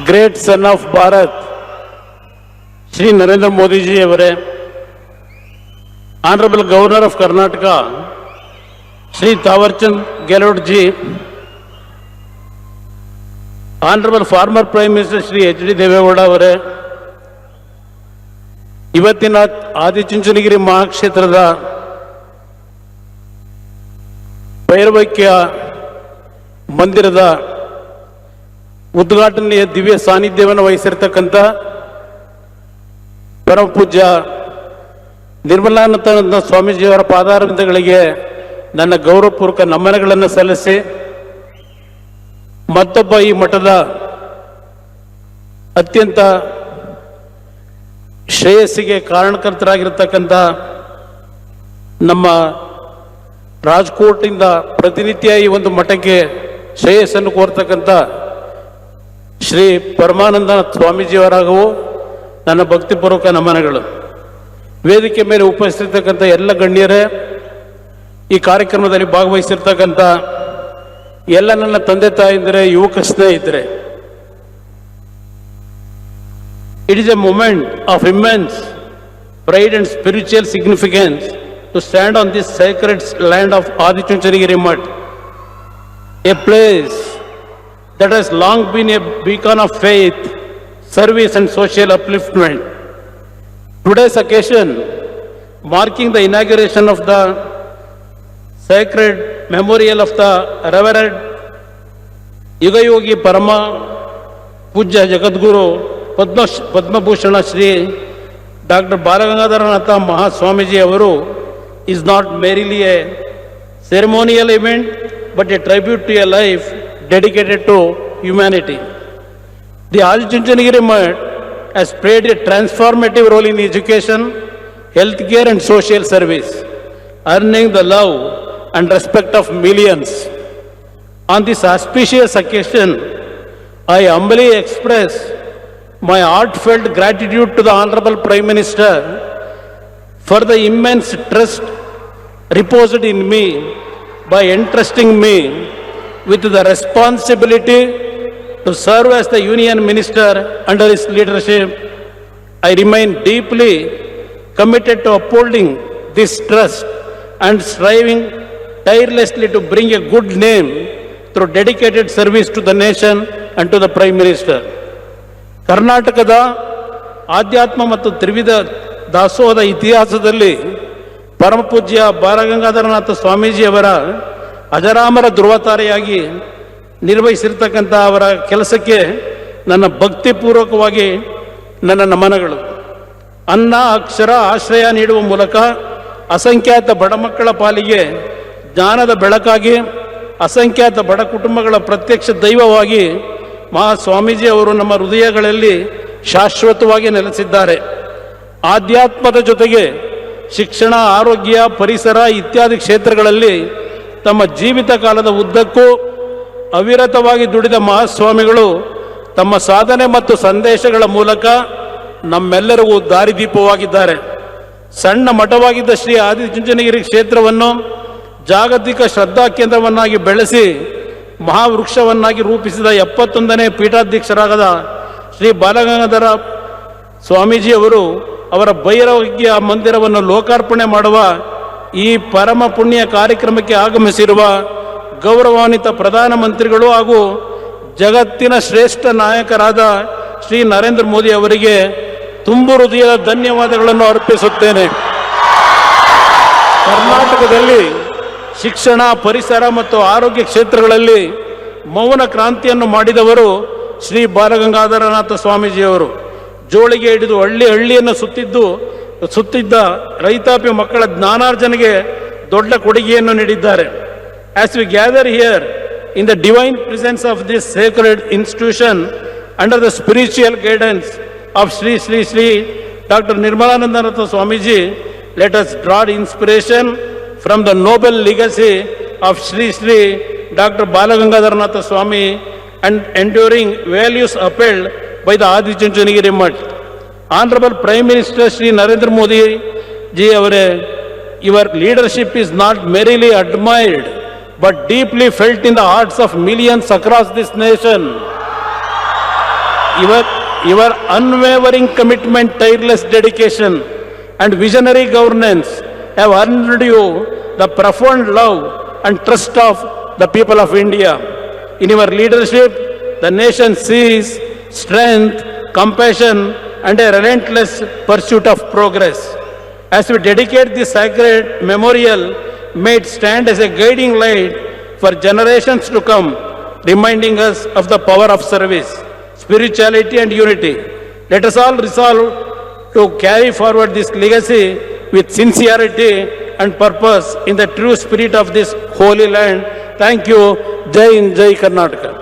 Great son of Bharat Shri Narendra Modi ji ಅವರೇ, honourable governor of Karnataka Shri Thaawarchand Gehlot ji, honourable former prime minister Shri H D. Deve Gowda ಅವರೇ, ಇವತ್ತಿನ ಆದಿಚುಂಚನಗಿರಿ ಮಹಾಕ್ಷೇತ್ರದ ಭೈರವೈಕ್ಯ ಮಂದಿರದ ಉದ್ಘಾಟನೆಯ ದಿವ್ಯ ಸಾನ್ನಿಧ್ಯವನ್ನು ವಹಿಸಿರ್ತಕ್ಕಂಥ ಪರಮ ಪೂಜ್ಯ ನಿರ್ಮಲಾನಂದ ಸ್ವಾಮೀಜಿಯವರ ಪಾದಾರವಿಂದಗಳಿಗೆ ನನ್ನ ಗೌರವಪೂರ್ವಕ ನಮನಗಳನ್ನು ಸಲ್ಲಿಸಿ, ಮತ್ತೊಬ್ಬ ಈ ಮಠದ ಅತ್ಯಂತ ಶ್ರೇಯಸ್ಸಿಗೆ ಕಾರಣಕರ್ತರಾಗಿರ್ತಕ್ಕಂಥ ನಮ್ಮ ರಾಜ್ಕೋಟಿಂದ ಪ್ರತಿನಿತ್ಯ ಈ ಒಂದು ಮಠಕ್ಕೆ ಶ್ರೇಯಸ್ಸನ್ನು ಕೋರ್ತಕ್ಕಂಥ ಶ್ರೀ ಪರಮಾನಂದ ಸ್ವಾಮೀಜಿಯವರಾಗೂ ನನ್ನ ಭಕ್ತಿಪೂರ್ವಕ ನಮನಗಳು. ವೇದಿಕೆ ಮೇಲೆ ಉಪಸ್ಥಿತಕ್ಕಂಥ ಎಲ್ಲ ಗಣ್ಯರೇ, ಈ ಕಾರ್ಯಕ್ರಮದಲ್ಲಿ ಭಾಗವಹಿಸಿರ್ತಕ್ಕಂಥ ಎಲ್ಲ ನನ್ನ ತಂದೆ ತಾಯಿಂದರೆ, ಯುವಕ ಸ್ನೇಹಿತರೆ, it is a moment of immense pride and spiritual significance to stand on this sacred land of Adichunchanagiri Mutt, a place that has long been a beacon of faith, service and social upliftment. Today's occasion, marking the inauguration of the sacred memorial of the Reverend Yugayogi Parama Pujya Jagadguru Padmabhushana Shri Dr. Balagangadharanatha Mahaswamiji Avaru is not merely a ceremonial event but a tribute to a life dedicated to humanity. The Adichunchanagiri Mutt has played a transformative role in education, healthcare and social service, earning the love and respect of millions. On this auspicious occasion, I humbly express my heartfelt gratitude to the Honorable Prime Minister for the immense trust reposed in me by entrusting me with the responsibility to serve as the Union Minister under his leadership. I remain deeply committed to upholding this trust and striving tirelessly to bring a good name through dedicated service to the nation and to the Prime Minister. ಕರ್ನಾಟಕದ ಆಧ್ಯಾತ್ಮ ಮತ್ತು ತ್ರಿವಿಧ ದಾಸೋಹದ ಇತಿಹಾಸದಲ್ಲಿ ಪರಮಪೂಜ್ಯ ಬಾಲಗಂಗಾಧರನಾಥ ಸ್ವಾಮೀಜಿಯವರ ಅಜರಾಮರ ಧ್ರುವತಾರೆಯಾಗಿ ನಿರ್ವಹಿಸಿರ್ತಕ್ಕಂಥ ಅವರ ಕೆಲಸಕ್ಕೆ ನನ್ನ ಭಕ್ತಿಪೂರ್ವಕವಾಗಿ ನನ್ನ ನಮನಗಳು. ಅನ್ನ, ಅಕ್ಷರ, ಆಶ್ರಯ ನೀಡುವ ಮೂಲಕ ಅಸಂಖ್ಯಾತ ಬಡ ಮಕ್ಕಳ ಪಾಲಿಗೆ ಜ್ಞಾನದ ಬೆಳಕಾಗಿ, ಅಸಂಖ್ಯಾತ ಬಡ ಕುಟುಂಬಗಳ ಪ್ರತ್ಯಕ್ಷ ದೈವವಾಗಿ ಮಹಾಸ್ವಾಮೀಜಿ ಅವರು ನಮ್ಮ ಹೃದಯಗಳಲ್ಲಿ ಶಾಶ್ವತವಾಗಿ ನೆಲೆಸಿದ್ದಾರೆ. ಆಧ್ಯಾತ್ಮದ ಜೊತೆಗೆ ಶಿಕ್ಷಣ, ಆರೋಗ್ಯ, ಪರಿಸರ ಇತ್ಯಾದಿ ಕ್ಷೇತ್ರಗಳಲ್ಲಿ ತಮ್ಮ ಜೀವಿತ ಕಾಲದ ಉದ್ದಕ್ಕೂ ಅವಿರತವಾಗಿ ದುಡಿದ ಮಹಾಸ್ವಾಮಿಗಳು ತಮ್ಮ ಸಾಧನೆ ಮತ್ತು ಸಂದೇಶಗಳ ಮೂಲಕ ನಮ್ಮೆಲ್ಲರಿಗೂ ದಾರಿದೀಪವಾಗಿದ್ದಾರೆ. ಸಣ್ಣ ಮಠವಾಗಿದ್ದ ಶ್ರೀ ಆದಿಚುಂಚನಗಿರಿ ಕ್ಷೇತ್ರವನ್ನು ಜಾಗತಿಕ ಶ್ರದ್ಧಾ ಕೇಂದ್ರವನ್ನಾಗಿ ಬೆಳೆಸಿ ಮಹಾವೃಕ್ಷವನ್ನಾಗಿ ರೂಪಿಸಿದ 71ನೇ ಪೀಠಾಧ್ಯಕ್ಷರಾದ ಶ್ರೀ ಬಾಲಗಂಗಾಧರ ಸ್ವಾಮೀಜಿಯವರು ಅವರ ಭೈರವೈಕ್ಯ ಮಂದಿರವನ್ನು ಲೋಕಾರ್ಪಣೆ ಮಾಡುವ ಈ ಪರಮ ಪುಣ್ಯ ಕಾರ್ಯಕ್ರಮಕ್ಕೆ ಆಗಮಿಸಿರುವ ಗೌರವಾನ್ವಿತ ಪ್ರಧಾನಮಂತ್ರಿಗಳು ಹಾಗೂ ಜಗತ್ತಿನ ಶ್ರೇಷ್ಠ ನಾಯಕರಾದ ಶ್ರೀ ನರೇಂದ್ರ ಮೋದಿ ಅವರಿಗೆ ತುಂಬು ಹೃದಯದ ಧನ್ಯವಾದಗಳನ್ನು ಅರ್ಪಿಸುತ್ತೇನೆ. ಕರ್ನಾಟಕದಲ್ಲಿ ಶಿಕ್ಷಣ, ಪರಿಸರ ಮತ್ತು ಆರೋಗ್ಯ ಕ್ಷೇತ್ರಗಳಲ್ಲಿ ಮೌನ ಕ್ರಾಂತಿಯನ್ನು ಮಾಡಿದವರು ಶ್ರೀ ಬಾಲಗಂಗಾಧರನಾಥ ಸ್ವಾಮೀಜಿಯವರು. ಜೋಳಿಗೆ ಹಿಡಿದು ಹಳ್ಳಿಯನ್ನು ಸುತ್ತಿದ್ದ ರೈತಾಪಿ ಮಕ್ಕಳ ಜ್ಞಾನಾರ್ಜನೆಗೆ ದೊಡ್ಡ ಕೊಡುಗೆಯನ್ನು ನೀಡಿದ್ದಾರೆ. As we gather here in the divine presence of this sacred institution under the spiritual guidance of Sri Dr. Nirmalananda Swamiji, let us draw inspiration from the noble legacy of Sri Dr. Balagangadharanatha Swami and enduring values upheld by the Adichunchanagiri Mutt. Honorable Prime Minister Sri Narendra Modi ji avare, your leadership is not merely admired but deeply felt in the hearts of millions across this nation. Your unwavering commitment, tireless dedication, and visionary governance have earned you the profound love and trust of the people of India. In your leadership, the nation sees strength, compassion, and a relentless pursuit of progress. As we dedicate this sacred memorial, may it stand as a guiding light for generations to come, reminding us of the power of service, spirituality, and unity. Let us all resolve to carry forward this legacy with sincerity and purpose in the true spirit of this holy land. Thank you. Jai Hind, Jai Karnataka.